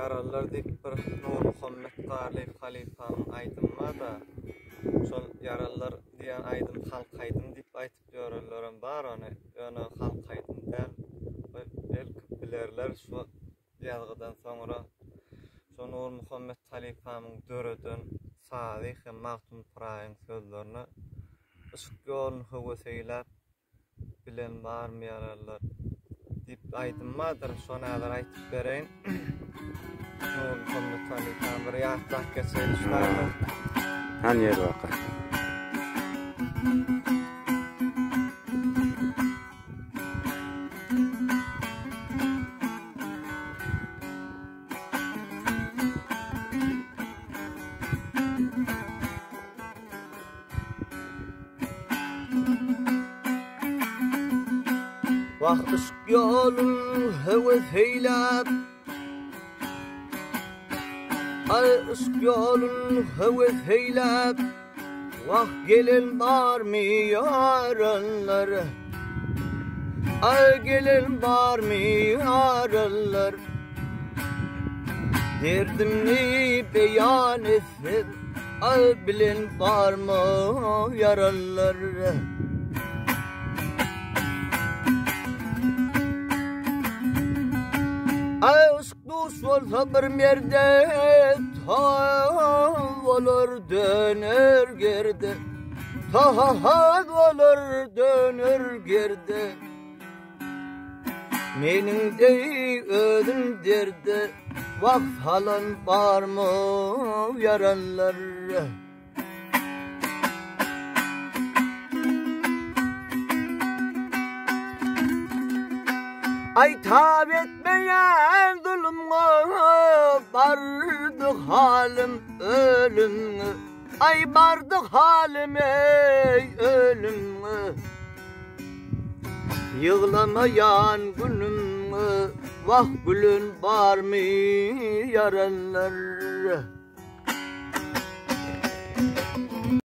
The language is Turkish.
Yaralar dip bir Nur Muhammed Galip Halifa'nın aydınma da şol yaralar diýen aydın halkaydın dip aýtyp ýörellerim bar onu. Ýöne halkaydın däl. Belki bilerler şu ýazgydan soňra şo Nur Muhammed Halifa'nın döreden sadyk hem magtum praýyn sözlerini ışık ýoluny höwüseýläp bilen barmy yaralar dip aydınmadyr şonu aýdyp aýtyp bereýin. Nur Muhammed Halifa'nın bir ýatlak geçen şularlar. Han yer waka. Vaq ışık yolun höwüseýläp Ay ışık yolun höwüseýläp Vaq gelin barmy yaralar Ay gelin barmy yaralar Derdimni beýan etsin Ay bilen barmy yaralar Ay ışık duş olsa bir merde Tav olur döner gerde Tav olur döner gerde Menin dey ödüm derde Vakt halan barmy yaralar Ay tab etmeyen zulümü bardı halim ölümü Ay bardı halim ey ölümü Yığlamayan günümü Vah gülün barmy yaralar